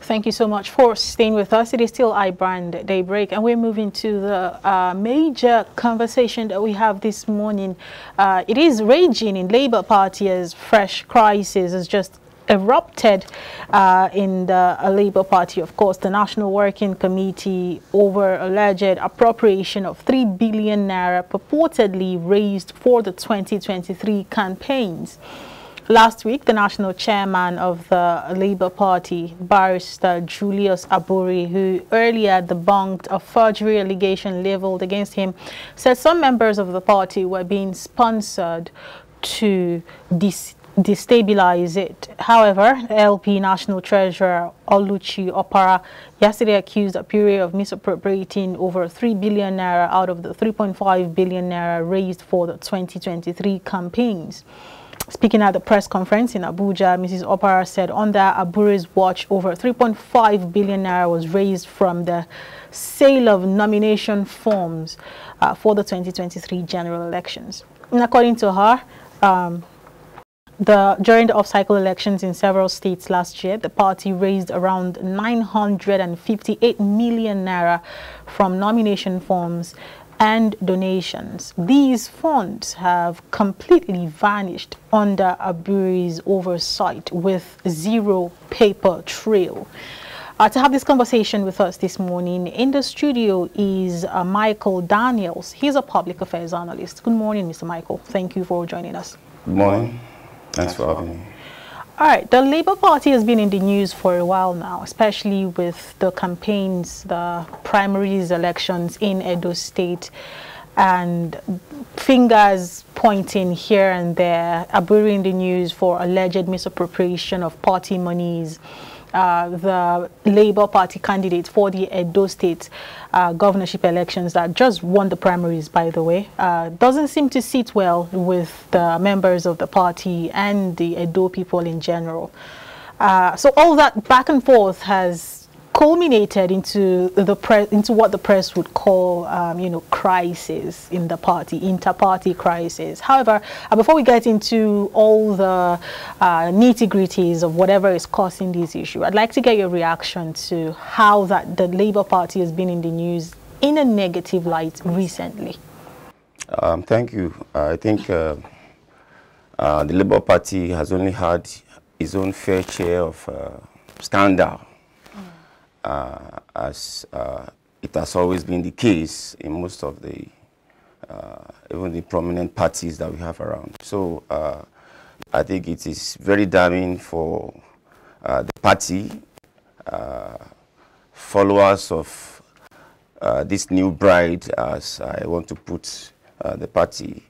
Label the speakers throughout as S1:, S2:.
S1: Thank you so much for staying with us. It is still iBrand Daybreak, and we're moving to the major conversation that we have this morning. It is raging in Labour Party as fresh crisis has just erupted in the Labour Party. Of course, the National Working Committee over alleged appropriation of 3 billion naira purportedly raised for the 2023 campaigns. Last week, the national chairman of the Labour Party, Barrister Julius Aburi, who earlier debunked a forgery allegation leveled against him, said some members of the party were being sponsored to destabilize it. However, LP National Treasurer Oluchi Opara yesterday accused Aburi of misappropriating over 3 billion naira out of the 3.5 billion naira raised for the 2023 campaigns. Speaking at the press conference in Abuja, Mrs. Opara said under Aburi's watch, over 3.5 billion naira was raised from the sale of nomination forms for the 2023 general elections. And according to her, during the off-cycle elections in several states last year, the party raised around 958 million naira from nomination forms and donations. These funds have completely vanished under Aburi's oversight with zero paper trail. To have this conversation with us this morning in the studio is Michael Daniels. He's a public affairs analyst. Good morning, Mr. Michael. Thank you for joining us.
S2: Good morning. Thanks for having me.
S1: All right, the Labour Party has been in the news for a while now, especially with the campaigns, the primaries elections in Edo State, and fingers pointing here and there, Aburi in the news for alleged misappropriation of party monies. The Labour Party candidate for the Edo State governorship elections that just won the primaries, by the way, doesn't seem to sit well with the members of the party and the Edo people in general. So all that back and forth has culminated into what the press would call, crisis in the party, inter-party crisis. However, before we get into all the nitty-gritties of whatever is causing this issue, I'd like to get your reaction to how the Labour Party has been in the news in a negative light recently.
S2: Thank you. I think the Labour Party has only had its own fair share of scandal. As it has always been the case in most of the, even the prominent parties that we have around. So I think it is very damning for the party, followers of this new bride, as I want to put the party,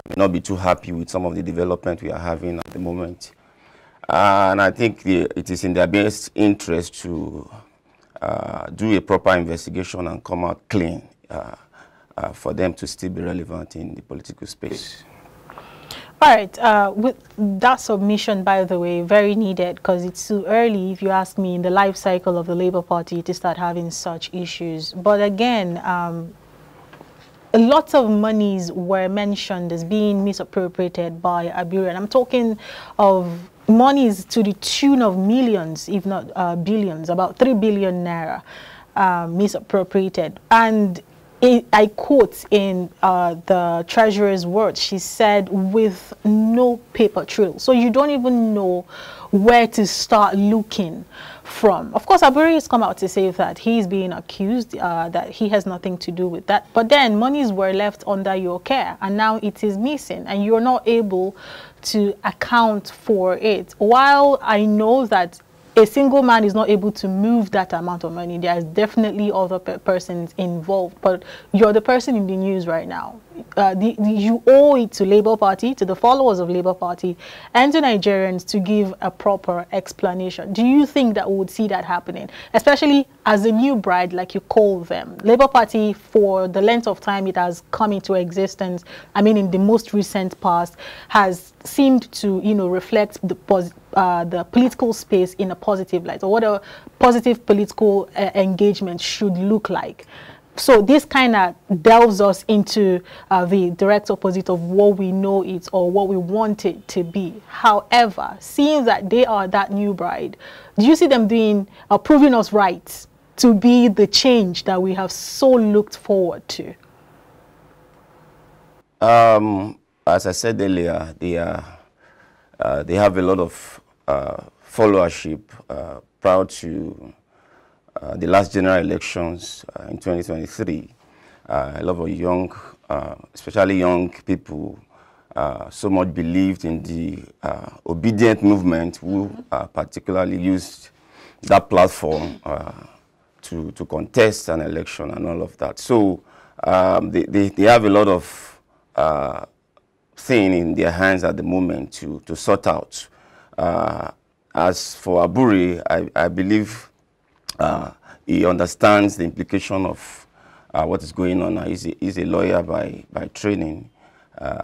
S2: may not be too happy with some of the development we are having at the moment. And I think it is in their best interest to do a proper investigation and come out clean for them to still be relevant in the political space.
S1: All right, with that submission, by the way, very needed, because it's too early, if you ask me, in the life cycle of the Labour Party to start having such issues. But again, a lot of monies were mentioned as being misappropriated by Aburi, and I'm talking of monies to the tune of millions, if not billions, about 3 billion naira misappropriated. And I quote in the treasurer's words, she said, with no paper trail. So you don't even know where to start looking from. Of course, Aburi has come out to say that he's being accused, that he has nothing to do with that. But then monies were left under your care, and now it is missing, and you're not able to account for it. While I know that a single man is not able to move that amount of money, there is definitely other persons involved, but you're the person in the news right now. You owe it to Labour Party, to the followers of Labour Party, and to Nigerians to give a proper explanation. Do you think that we would see that happening, especially as a new bride, like you call them? Labour Party, for the length of time it has come into existence, I mean in the most recent past, has seemed to reflect the political space in a positive light, or what a positive political engagement should look like. So this kind of delves us into the direct opposite of what we know it or what we want it to be. However, seeing that they are that new bride, do you see them doing, proving us right to be the change that we have so looked forward to?
S2: As I said earlier, they have a lot of followership prior to the last general elections in 2023. A lot of young, especially young people, so much believed in the obedient movement, who particularly used that platform to contest an election and all of that. So they have a lot of thing in their hands at the moment to sort out. As for Aburi, I believe he understands the implication of what is going on. He's a lawyer by training,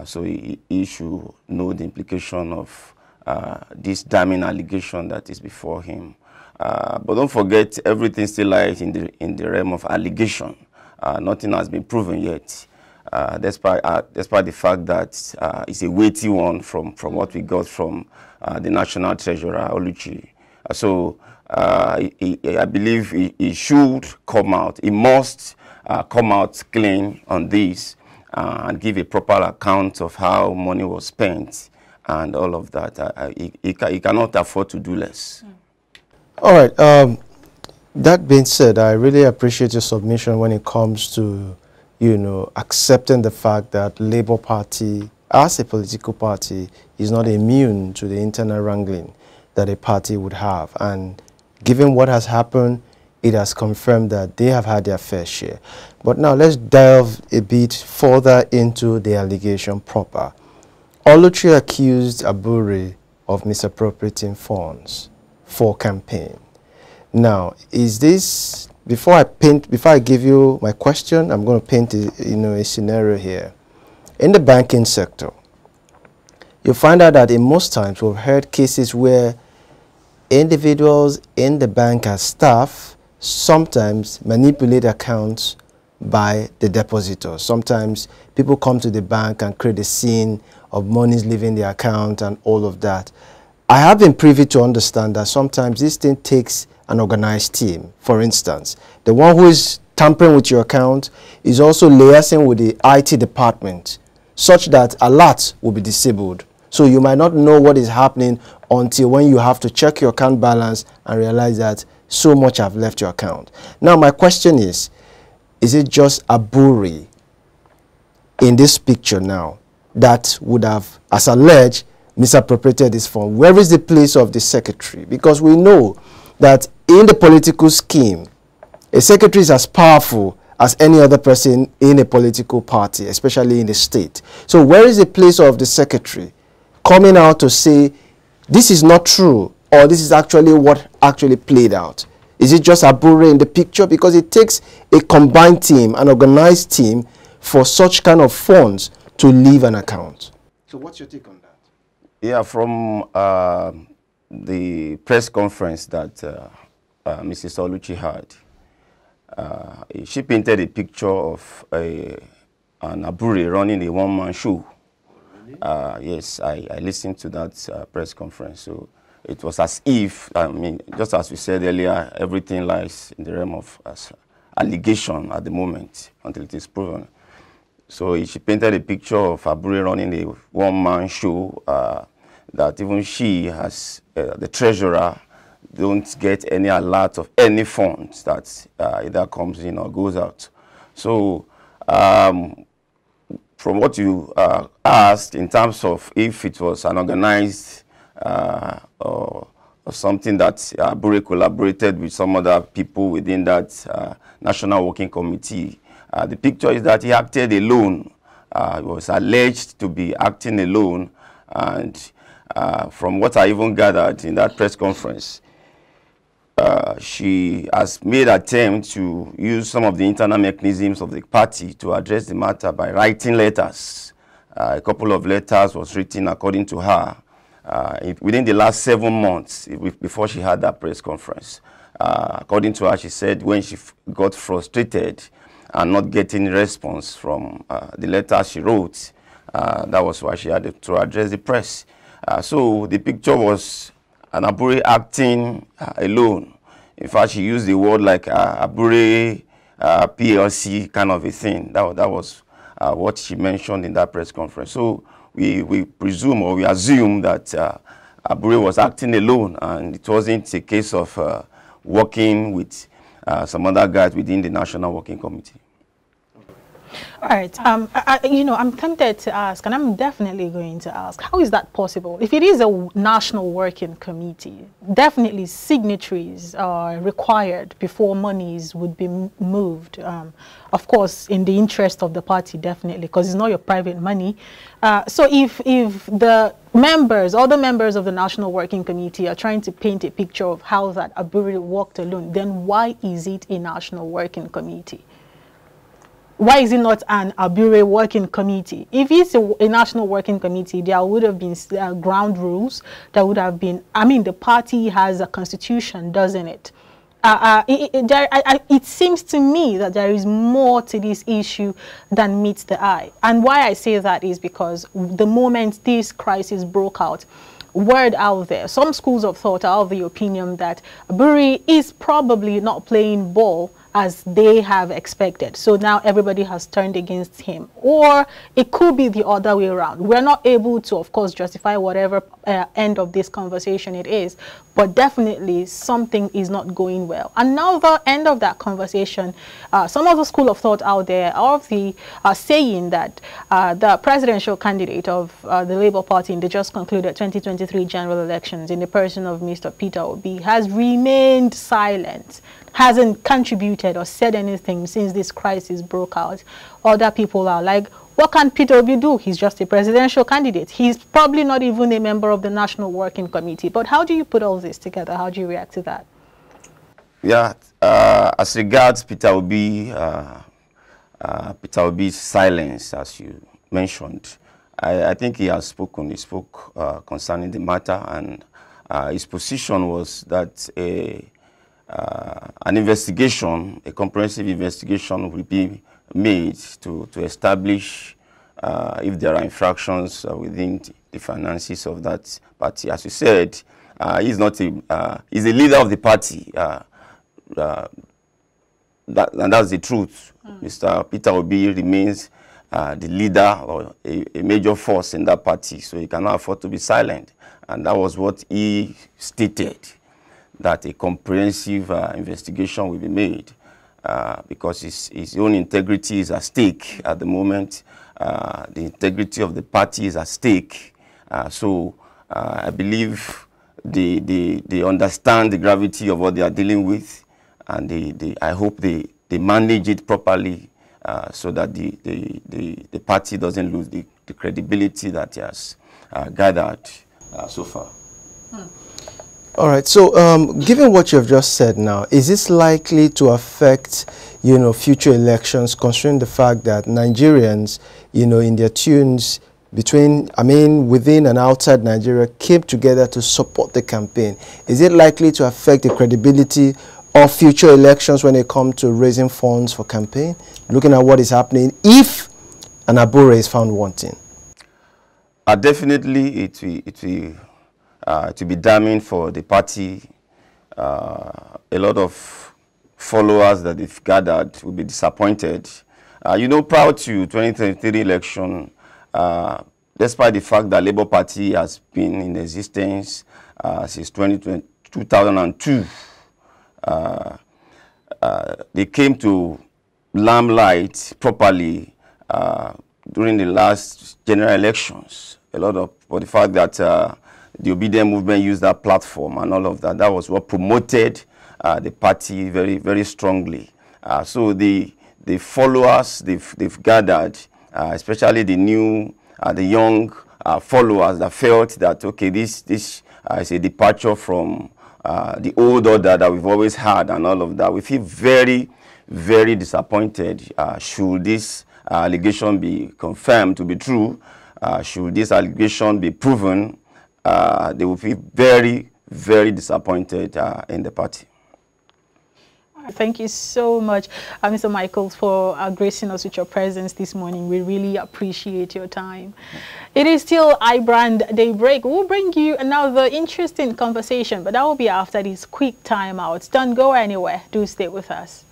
S2: so he should know the implication of this damning allegation that is before him. But don't forget, everything still lies in the realm of allegation. Nothing has been proven yet, despite the fact that it's a weighty one from what we got from the National Treasurer, Oluchi. So I believe he should come out. He must come out clean on this and give a proper account of how money was spent and all of that. He cannot afford to do less.
S3: All right. That being said, I really appreciate your submission when it comes to, accepting the fact that Labour Party, as a political party, is not immune to the internal wrangling that a party would have. And given what has happened, it has confirmed that they have had their fair share. But now let's delve a bit further into the allegation proper. Oluchi accused Aburi of misappropriating funds for campaign. Now, is this, before I give you my question, I'm going to paint a scenario here. In the banking sector, you find out that in most times we've heard cases where individuals in the bank as staff sometimes manipulate accounts by the depositors. Sometimes people come to the bank and create a scene of monies leaving the account and all of that. I have been privy to understand that sometimes this thing takes an organized team. For instance, the one who is tampering with your account is also liaising with the IT department such that alerts will be disabled. So you might not know what is happening until when you have to check your account balance and realize that so much have left your account. Now my question is it just Aburi in this picture now that would have, as alleged, misappropriated this fund? Where is the place of the secretary? Because we know that in the political scheme, a secretary is as powerful as any other person in a political party, especially in the state. So where is the place of the secretary coming out to say this is not true, or this is actually what actually played out? Is it just Aburi in the picture? Because it takes a combined team, an organized team, for such kind of funds to leave an account. So what's your take on that?
S2: Yeah, from the press conference that Mrs. Oluchi had, she painted a picture of an Aburi running a one-man show. Yes, I listened to that press conference. So it was as if, just as we said earlier, everything lies in the realm of allegation at the moment until it is proven. So she painted a picture of Aburi running a one-man show that even she, as the treasurer, don't get any alert of any funds that either comes in or goes out. So from what you asked in terms of if it was an organized or something that Aburi collaborated with some other people within that National Working Committee, the picture is that he acted alone. He was alleged to be acting alone, and from what I even gathered in that press conference, she has made attempt to use some of the internal mechanisms of the party to address the matter by writing letters. A couple of letters was written, according to her, within the last 7 months before she had that press conference. According to her, she said when she got frustrated and not getting response from the letter she wrote. That was why she had to address the press. So the picture was an Abure acting alone. In fact, she used the word like Abure PLC kind of a thing. That was what she mentioned in that press conference. So we presume, or we assume, that Abure was acting alone, and it wasn't a case of working with some other guys within the National Working Committee.
S1: All right. I'm tempted to ask, and I'm definitely going to ask, how is that possible? If it is a national working committee, definitely signatories are required before monies would be moved. Of course, in the interest of the party, definitely, because it's not your private money. So if the members, all the members of the National Working Committee are trying to paint a picture of how that Abure worked alone, then why is it a National Working Committee? Why is it not an Abure working committee? If it's a national working committee, there would have been ground rules. There would have been, the party has a constitution, doesn't it? It seems to me that there is more to this issue than meets the eye. And why I say that is because the moment this crisis broke out, word out there, some schools of thought are of the opinion that Abure is probably not playing ball as they have expected. So now everybody has turned against him. Or it could be the other way around. We're not able to, of course, justify whatever end of this conversation it is, but definitely something is not going well. Another end of that conversation, some of the school of thought out there are of the saying that the presidential candidate of the Labour Party in the just concluded 2023 general elections, in the person of Mr. Peter Obi, has remained silent, hasn't contributed or said anything since this crisis broke out. Other people are like, what can Peter Obi do? He's just a presidential candidate. He's probably not even a member of the National Working Committee. But how do you put all this together? How do you react to that?
S2: Yeah, as regards Peter Obi's silence, as you mentioned, I think he has spoken. He spoke concerning the matter, and his position was that an investigation, a comprehensive investigation, will be made to establish if there are infractions within the finances of that party. As you said, he's not he's a leader of the party, and that's the truth. Mr. Peter Obi remains the leader or a major force in that party, so he cannot afford to be silent. And that was what he stated, that a comprehensive investigation will be made because his own integrity is at stake at the moment. The integrity of the party is at stake. So I believe they understand the gravity of what they are dealing with, and I hope they manage it properly so that the party doesn't lose the credibility that it has gathered so far.
S3: All right. So, given what you have just said now, is this likely to affect, future elections, considering the fact that Nigerians, in their tunes within and outside Nigeria, came together to support the campaign? Is it likely to affect the credibility of future elections when it comes to raising funds for campaign? Looking at what is happening, if an Abure is found wanting.
S2: Definitely, it will to be damning for the party. A lot of followers that they've gathered will be disappointed. Prior to 2023 election, despite the fact that Labour Party has been in existence since 2002, they came to limelight properly during the last general elections. For the fact that the obedient movement used that platform and all of that. That was what promoted the party very, very strongly. So the followers they've gathered, especially the young followers that felt that, okay, this is a departure from the old order that we've always had and all of that. We feel very, very disappointed. Should this allegation be confirmed to be true, should this allegation be proven, they will feel very, very disappointed in the party.
S1: Thank you so much, Mr. Michaels, for gracing us with your presence this morning. We really appreciate your time. It is still iBrand Daybreak. We'll bring you another interesting conversation, but that will be after these quick timeouts. Don't go anywhere. Do stay with us.